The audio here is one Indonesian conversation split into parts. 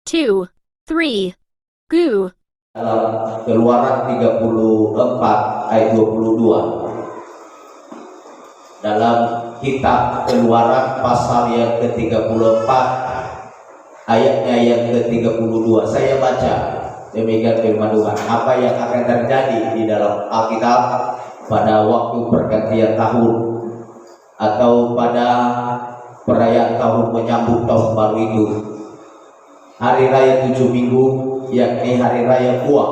2, 3, Go. Dalam Keluaran 34 ayat 22. Dalam kitab Keluaran pasal yang ke-34 ayatnya yang ke-32, saya baca demikian firman Tuhan. Apa yang akan terjadi di dalam Alkitab pada waktu pergantian tahun atau pada perayaan tahun menyambut tahun baru itu, hari raya 7 minggu, yakni hari raya buah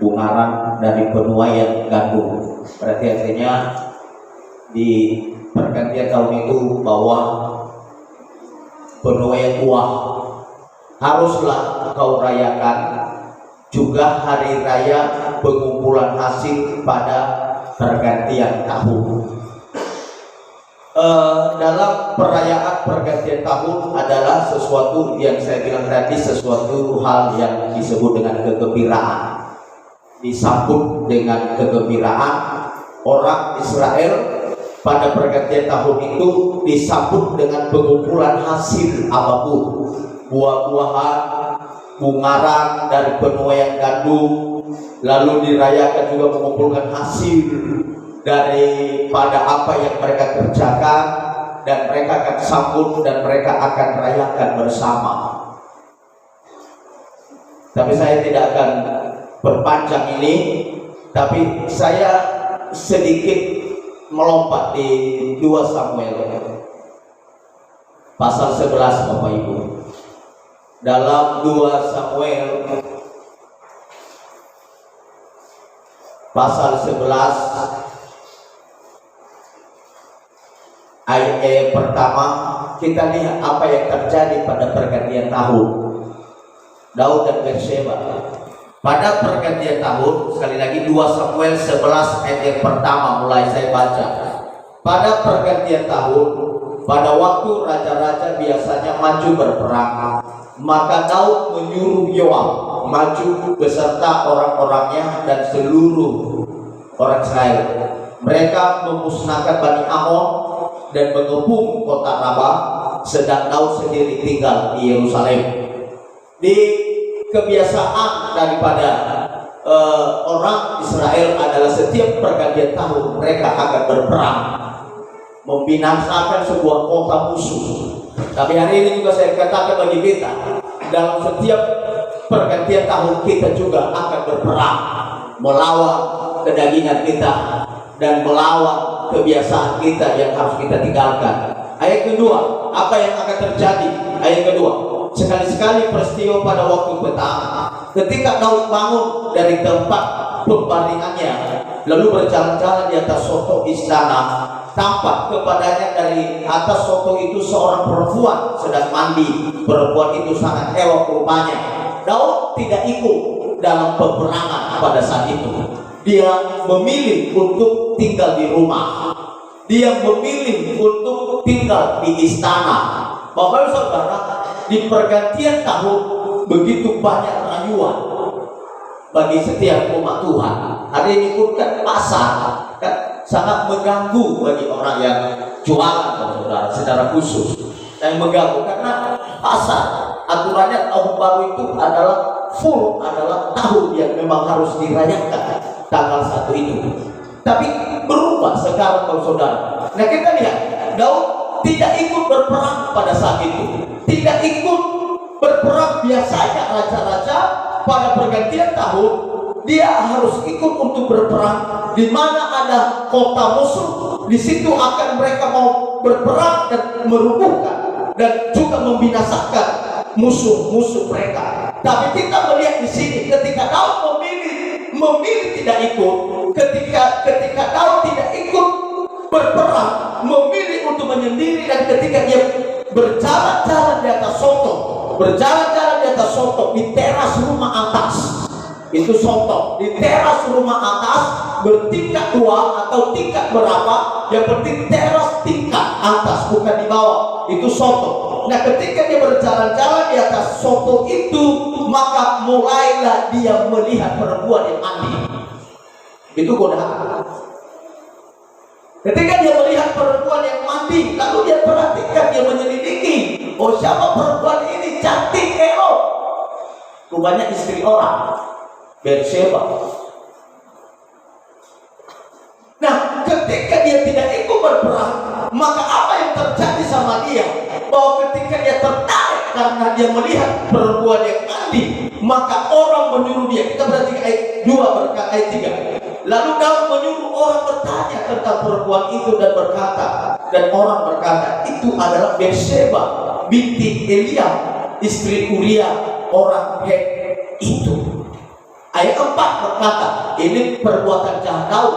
bungaran dari penuaian gandum. Berarti artinya di pergantian tahun itu bahwa penuaian buah haruslah kau rayakan, juga hari raya pengumpulan hasil pada pergantian tahun. Dalam perayaan pergantian tahun adalah sesuatu yang saya bilang tadi, sesuatu hal yang disebut dengan kegembiraan, disambut dengan kegembiraan. Orang Israel pada pergantian tahun itu disambut dengan pengumpulan hasil apapun, buah-buahan, bungaran dari penuaian gandum, lalu dirayakan juga mengumpulkan hasil daripada apa yang mereka kerjakan, dan mereka akan sambut dan mereka akan rayakan bersama. Tapi saya tidak akan berpanjang ini, tapi saya sedikit melompat di 2 Samuel pasal 11, Bapak Ibu. Dalam 2 Samuel pasal 11 ayat pertama, kita lihat apa yang terjadi pada pergantian tahun Daud dan Bathsheba. Pada pergantian tahun, sekali lagi 2 Samuel 11 ayat yang pertama mulai saya baca. Pada pergantian tahun, pada waktu raja-raja biasanya maju berperang, maka Daud menyuruh Yoab maju beserta orang-orangnya dan seluruh orang Israel. Mereka memusnahkan Bani Amon dan mengepung kota Rabah, sedang Daud sendiri tinggal di Yerusalem. Di kebiasaan daripada orang Israel adalah setiap pergantian tahun mereka akan berperang, membinasakan sebuah kota musuh. Tapi hari ini juga saya katakan bagi kita, dalam setiap pergantian tahun kita juga akan berperang, melawan kedagingan kita dan melawan kebiasaan kita yang harus kita tinggalkan. Ayat kedua, apa yang akan terjadi? Ayat kedua, sekali-sekali peristiwa pada waktu petang, ketika Daud bangun dari tempat pembaringannya, lalu berjalan-jalan di atas soto istana, tampak kepadanya dari atas soto itu seorang perempuan sedang mandi. Perempuan itu sangat elok rupanya. Daud tidak ikut dalam peperangan pada saat itu. Dia memilih untuk tinggal di rumah. Dia memilih untuk tinggal di istana. Bapak Ibu Saudara, di pergantian tahun begitu banyak rayuan bagi setiap umat Tuhan. Hari ini pun kan pasar kan sangat mengganggu bagi orang yang jualan, Saudara, secara khusus. Yang mengganggu karena pasar aturannya tahun baru itu adalah full, adalah tahun yang memang harus dirayakan tanggal 1 itu. Tapi berubah sekarang, Saudara. Nah, kita lihat Daud tidak ikut berperang pada saat itu, tidak ikut berperang. Biasanya raja-raja pada pergantian tahun dia harus ikut untuk berperang. Di mana ada kota musuh, di situ akan mereka mau berperang dan merubuhkan dan juga membinasakan musuh-musuh mereka. Tapi kita melihat di sini ketika Daud memilih tidak ikut, ketika Daud tidak ikut berperang, memilih untuk menyendiri, dan ketika dia berjalan-jalan di atas soto, di teras rumah atas, itu soto di teras rumah atas bertingkat 2 atau tingkat berapa, yang penting teras tingkat atas, bukan di bawah, itu soto. Nah, ketika dia berjalan-jalan di atas soto itu, maka mulailah dia melihat perempuan yang mandi. Itu godaan. Ketika dia melihat perempuan yang mandi, lalu dia perhatikan, dia menyelidiki, oh siapa perempuan ini, cantik, elok. rupanya istri orang, Berseba. Nah, ketika dia tidak ikut berperang, maka apa yang terjadi sama dia? Bahwa ketika dia tertarik karena dia melihat perempuan yang mandi, maka orang menyuruh dia. Kita berarti ayat 2 berkata ayat 3. Lalu Daud menyuruh orang bertanya tentang perempuan itu dan berkata, dan orang berkata, itu adalah Berseba binti Eliam, istri Uria orang Het itu. Ayat 4 berkata, ini perbuatan jahat Daud.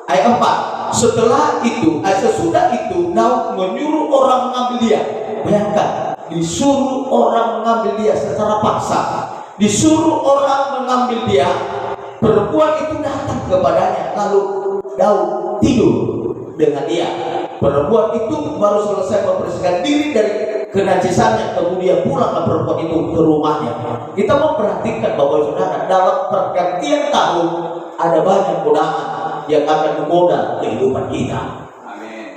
Ayat 4, setelah itu, sesudah itu Daud menyuruh orang mengambil dia. Bayangkan, disuruh orang mengambil dia secara paksa, disuruh orang mengambil dia. Perempuan itu datang kepadanya, lalu Daud tidur dengan dia. Perempuan itu baru selesai membersihkan diri dari kenajisannya, kemudian pulanglah perempuan itu ke rumahnya. Kita memperhatikan bahwa saudara, dalam pergantian tahun ada banyak godaan yang akan menggoda kehidupan kita. Amin.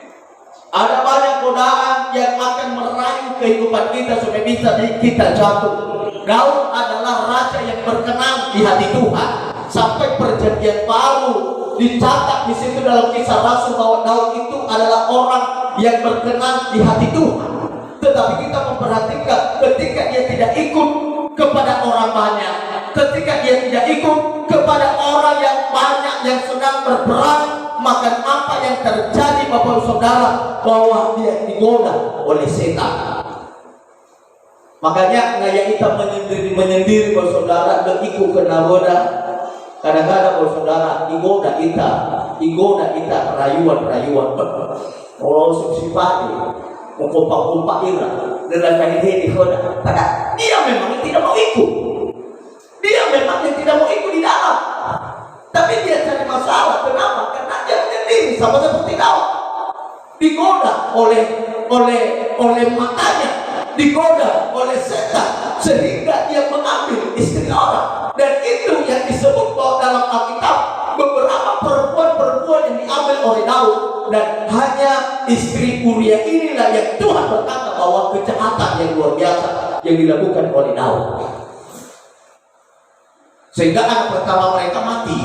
Ada banyak godaan yang akan merayu kehidupan kita supaya bisa kita jatuh. Daud adalah raja yang berkenan di hati Tuhan. Sampai perjanjian baru dicatat di situ dalam Kisah Rasul bahwa Daud itu adalah orang yang berkenan di hati Tuhan. Tetapi kita memperhatikan ketika dia tidak ikut kepada orang banyak, ketika dia tidak ikut kepada orang yang banyak yang sedang berperang, maka apa yang terjadi Bapak Saudara? Bahwa dia digoda oleh setan. Makanya ngaya kita menyendiri Bapak Saudara, dan ikut kena goda. Kadang-kadang Bapak Saudara digoda kita rayuan. Kalau sifat mengumpak-umpak ira dengan kaidah digoda. Padahal dia memang tidak mau ikut. Dia memang tidak mau ikut di dalam. Tapi dia cari masalah. Kenapa? Karena dia menyendiri sama seperti Daud. Digoda oleh matanya, digoda oleh setan, sehingga dia mengambil istri orang. Dan itu yang disebut bahwa dalam Alkitab beberapa perempuan yang diambil oleh Daud, dan hanya istri Uria inilah yang Tuhan berkata bahwa kejahatan yang luar biasa yang dilakukan oleh Daud, sehingga anak pertama mereka mati.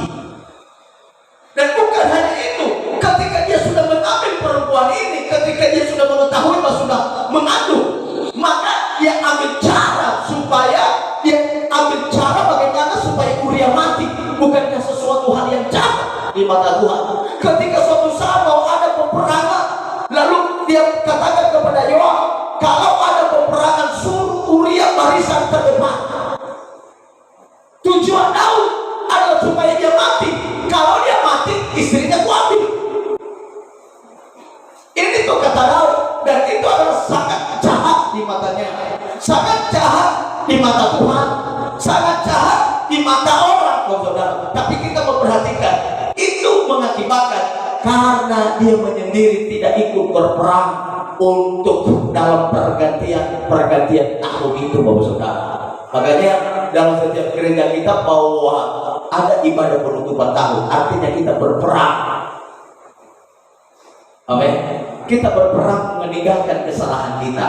Dan bukan hanya itu, ketika dia sudah mengambil perempuan ini, ketika dia sudah mengetahui bahwa sudah mengandung, maka dia ambil cara bagaimana supaya Uria mati. Bukankah sesuatu hal yang jahat di mata Tuhan? Ketika suatu saat mau ada peperangan, lalu dia katakan kepada Yoab, kalau ada peperangan suruh Uria barisan terdepan. Tujuan Daud adalah supaya dia mati. Kalau dia mati, istrinya ku ambil. Ini tuh kata Daud, dan itu adalah sangat jahat di matanya, sangat jahat di mata Tuhan, sangat jahat di mata orang, saudara. Tapi kita memperhatikan, itu mengakibatkan karena dia menyendiri tidak ikut berperang untuk dalam pergantian tahun itu, Bapak Saudara. Makanya dalam setiap gereja kita bahwa ada ibadah penutupan tahun, artinya kita berperang. Amin. Kita berperang meninggalkan kesalahan kita.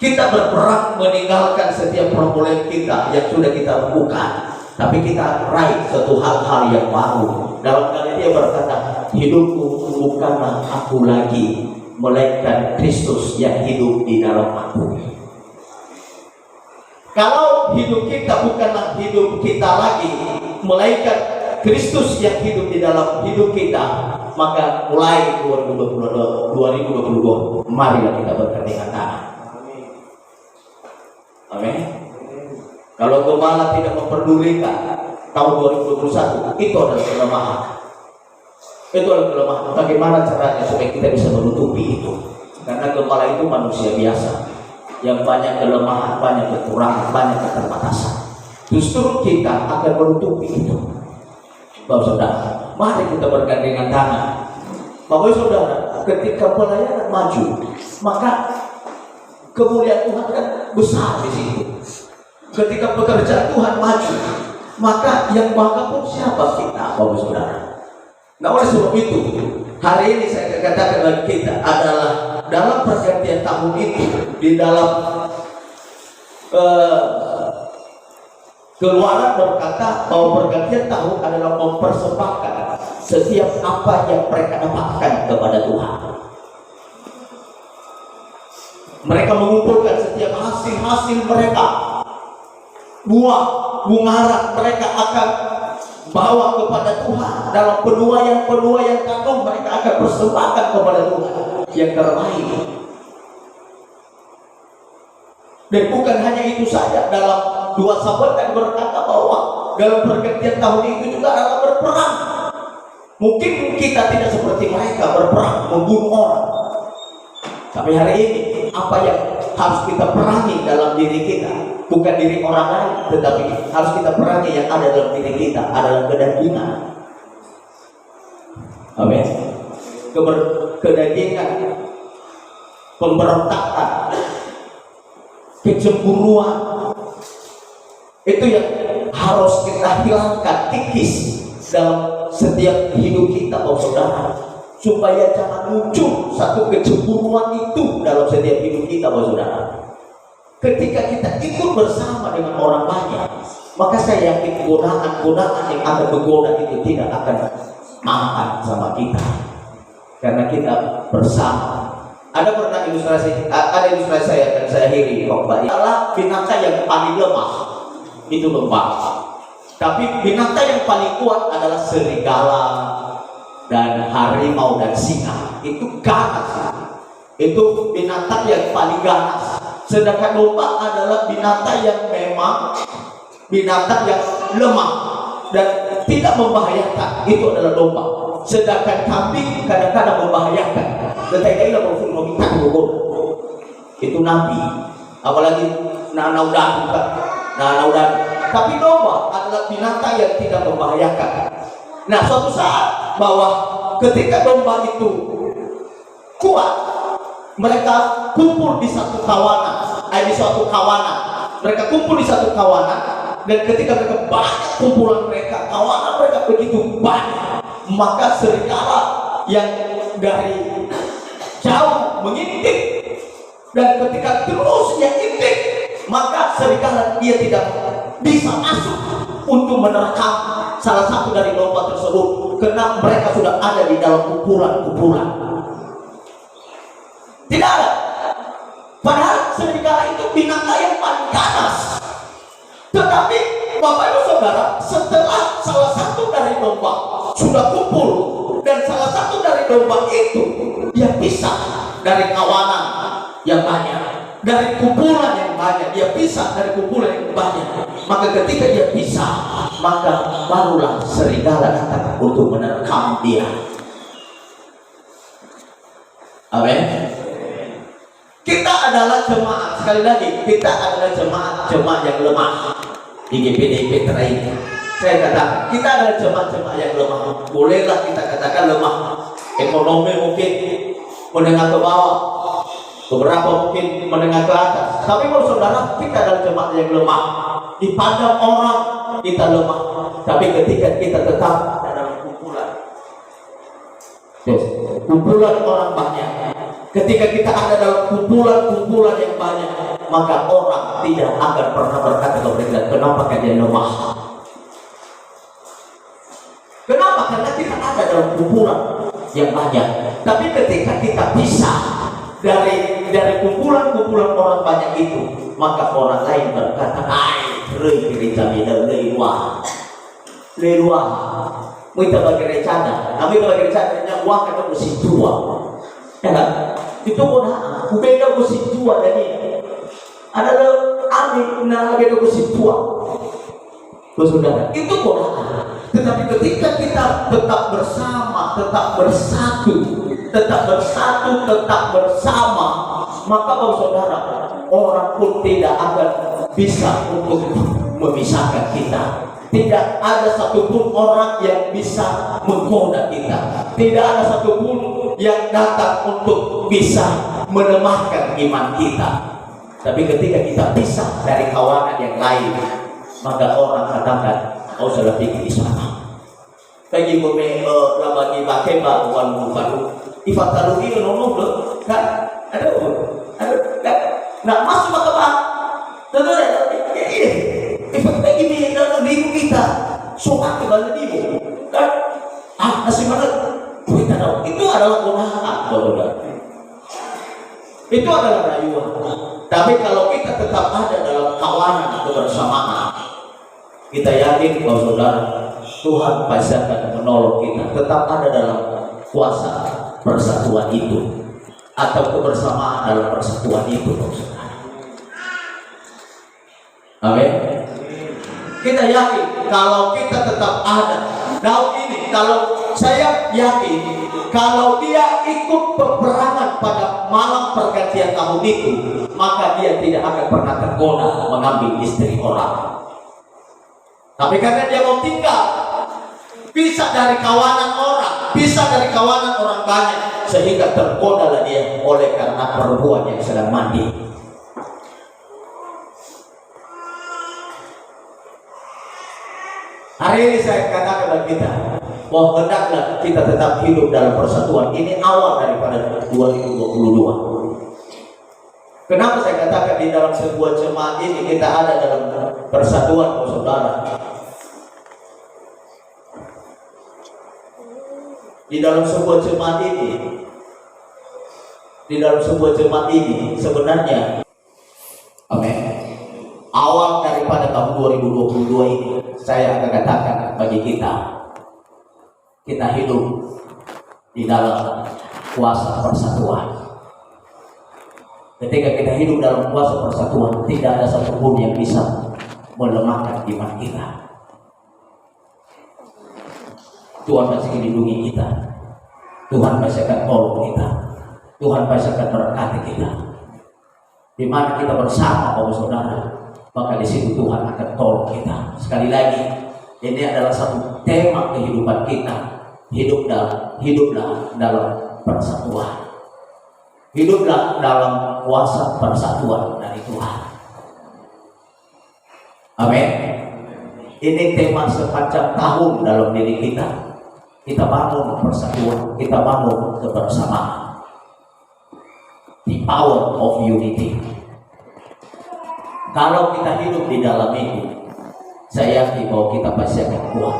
Kita berperang meninggalkan setiap problem kita yang sudah kita lakukan. Tapi kita raih suatu hal-hal yang baru. Dalam kali dia berkata, hidupku bukanlah aku lagi, melainkan Kristus yang hidup di dalam aku. Kalau hidup kita bukanlah hidup kita lagi, melainkan Kristus yang hidup di dalam hidup kita, maka mulai 2022, marilah kita bergandengan tangan. Amin. Kalau gembala tidak memperdulikan tahun 2021, itu adalah kelemahan. Itu adalah kelemahan. Bagaimana caranya supaya kita bisa menutupi itu? Karena gembala itu manusia biasa, yang banyak kelemahan, banyak kekurangan, banyak keterbatasan. Justru kita akan menutupi itu. Bapak Saudara, mari kita bergandengan tangan. Bapak Saudara, ketika pelayanan maju, maka kemuliaan Tuhan kan besar di situ. Ketika pekerjaan Tuhan maju, maka yang bangga pun siapa? Kita, Bapak Saudara. Nah, oleh sebab itu, hari ini saya katakan bagi kita adalah dalam pergantian tahun itu, di dalam Keluaran berkata bahwa pergantian tahun adalah mempersembahkan setiap apa yang mereka dapatkan kepada Tuhan. Mereka mengumpulkan setiap hasil-hasil mereka, buah, bunga mereka akan bawa kepada Tuhan. Dalam penuaian kagum mereka akan persembahkan kepada Tuhan yang terbaik. Dan bukan hanya itu saja, dalam 2 Samuel kan berkata bahwa dalam pergantian tahun itu juga adalah berperang. Mungkin kita tidak seperti mereka berperang membunuh orang. Sampai hari ini apa yang harus kita perangi dalam diri kita, bukan diri orang lain, tetapi harus kita perangi yang ada dalam diri kita adalah kedagingan. Amin. Kedagingan, pemberontakan, kecemburuan, itu yang harus kita hilangkan, kikis dalam setiap hidup kita, saudara, supaya jangan muncul satu kecemburuan itu dalam setiap hidup kita, saudara. Ketika kita ikut bersama dengan orang banyak, maka saya yakin godaan yang akan menggoda itu tidak akan makan sama kita, karena kita bersama. Ada ilustrasi saya dan saya akhiri, adalah binatang yang paling lemah itu lebah, tapi binatang yang paling kuat adalah serigala dan harimau dan singa. Itu ganas, itu binatang yang paling ganas. Sedangkan domba adalah binatang yang memang binatang yang lemah dan tidak membahayakan, itu adalah domba. Sedangkan kambing kadang-kadang membahayakan. Tetapi itu nabi, apalagi nanaudan. Tapi domba adalah binatang yang tidak membahayakan. Nah, suatu saat bahwa ketika domba itu kuat, mereka kumpul di satu kawanan, Mereka kumpul di satu kawanan, dan ketika mereka banyak kumpulan mereka, kawanan mereka begitu banyak, maka serigala yang dari jauh mengintip, dan ketika terus dia intip, maka serigala dia tidak bisa masuk untuk menerkam salah satu dari domba tersebut, karena mereka sudah ada di dalam kumpulan. Tidak ada. Padahal serigala itu binatang yang paling ganas. Tetapi Bapak Ibu Saudara, setelah salah satu dari domba sudah kumpul, dan salah satu dari domba itu dia pisah dari kawanan yang banyak, dari kumpulan yang banyak, dia pisah dari kumpulan yang banyak. Maka ketika dia pisah, maka barulah serigala datang untuk menerkam dia. Amin. Kita adalah jemaat, sekali lagi, kita adalah jemaat yang lemah. Di GPDP terakhir saya katakan, kita adalah jemaat yang lemah. Bolehlah kita katakan lemah. Ekonomi mungkin menengah ke bawah, beberapa mungkin menengah ke atas. Tapi kalau saudara, kita adalah jemaat yang lemah. Dipandang orang kita lemah, tapi ketika kita tetap ada dalam kumpulan orang banyak, ketika kita ada dalam kumpulan yang banyak, maka orang tidak akan pernah berkata kepada kita, kenapa kalian lemah? Kenapa? Karena kita ada dalam kumpulan yang banyak. Tapi ketika kita pisah dari kumpulan orang banyak itu, maka orang lain berkata, kita bagi rencana, kami bagi rencananya uang kata mesti jual, ya kan? Itu godaan. Beda mesti jual dan ini adalah amin, beda mesti jual. Saudara, itu godaan. Tetapi ketika kita tetap bersama, tetap bersama, maka saudara, orang pun tidak akan bisa untuk memisahkan kita. Tidak ada satupun orang yang bisa menggoda kita. Tidak ada satupun yang datang untuk bisa melemahkan iman kita. Tapi ketika kita pisah dari kawanan yang lain, maka orang katakan, oh sudah tinggi di sana. Bagi bumi bagi bakemba bukan ifataluhi nomor dong kan ada nah masuk ke bang tentu ini ifat bagi menipu kita. Sokat kembali nipu. Kan? Nasi mana? Kita tahu. Itu adalah gunakan, saudara. Itu adalah rayuan. Tapi kalau kita tetap ada dalam kawanan kebersamaan, kita yakin bahwa saudara, Tuhan pasti akan menolong kita. Tetap ada dalam kuasa persatuan itu atau kebersamaan dalam persatuan itu, saudara. Amin. Kita yakin kalau kita tetap ada. Daud ini, kalau saya yakin kalau dia ikut peperangan pada malam pergantian tahun itu, maka dia tidak akan pernah tergoda mengambil istri orang. Tapi karena dia mau tinggal, bisa dari kawanan orang, bisa dari kawanan orang banyak, sehingga tergodalah dia oleh karena perempuan yang sedang mandi. Hari ini saya katakan kepada kita bahwa hendaklah kita tetap hidup dalam persatuan. Ini awal daripada 2022. Kenapa saya katakan di dalam sebuah jemaat ini kita ada dalam persatuan, saudara? Di dalam sebuah jemaat ini, sebenarnya, amin. Awal daripada tahun 2022 ini, saya akan katakan bagi kita hidup di dalam kuasa persatuan. Ketika kita hidup dalam kuasa persatuan, tidak ada satupun yang bisa melemahkan iman kita. Tuhan masih melindungi kita. Tuhan masih akan tolong kita. Tuhan masih akan berkati kita. Di mana kita bersama, saudara, maka di situ Tuhan akan tolong kita. Sekali lagi, ini adalah satu tema kehidupan kita. Hiduplah dalam persatuan. Hiduplah dalam kuasa persatuan dari Tuhan. Amin. Ini tema sepanjang tahun dalam diri kita. Kita bangun persatuan, kita bangun kebersamaan. The power of unity. Kalau kita hidup di dalam ini, saya yakin bahwa kita pasti akan kuat.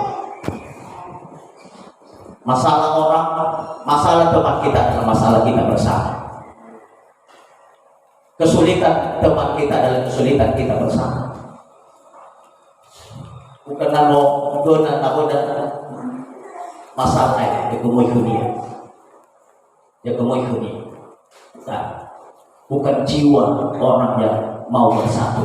Masalah orang, masalah teman kita adalah masalah kita bersama. Kesulitan teman kita adalah kesulitan kita bersama. Bukan namo dona masalah ya kemoy dunia. Nah, bukan jiwa orang yang mau bersatu,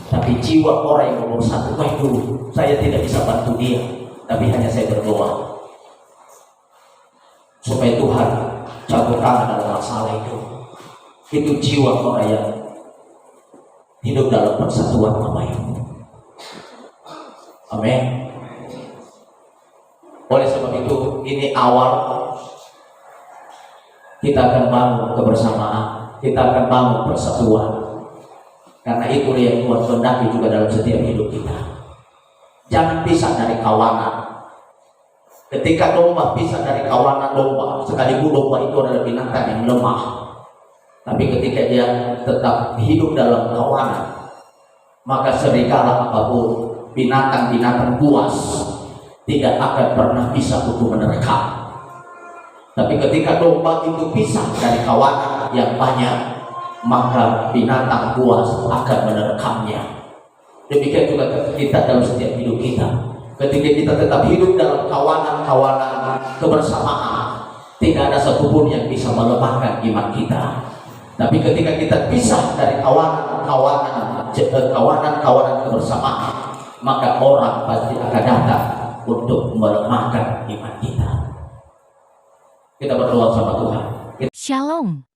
tapi jiwa orang yang mau bersatu. Waduh, saya tidak bisa bantu dia, tapi hanya saya berdoa supaya Tuhan campur tangan dalam masalah itu. Itu jiwa orang yang hidup dalam persatuan Bapak Ibu. Amin. Oleh sebab itu, ini awal kita akan bangun kebersamaan, kita akan bangun persatuan. Karena itu yang Tuhan kehendaki juga dalam setiap hidup kita. Jangan pisah dari kawanan. Ketika domba pisah dari kawanan domba, sekalipun domba itu adalah binatang yang lemah, tapi ketika dia tetap hidup dalam kawanan, maka serigala apapun, binatang-binatang buas tidak akan pernah bisa untuk menerkam. Tapi ketika domba itu pisah dari kawanan yang banyak, maka binatang buas akan menerkamnya. Demikian juga kita dalam setiap hidup kita. Ketika kita tetap hidup dalam kawanan-kawanan kebersamaan, tidak ada satupun yang bisa melemahkan iman kita. Tapi ketika kita pisah dari kawanan kebersamaan, maka orang pasti akan datang untuk melemahkan iman kita. Kita berdoa sama Tuhan. Shalom.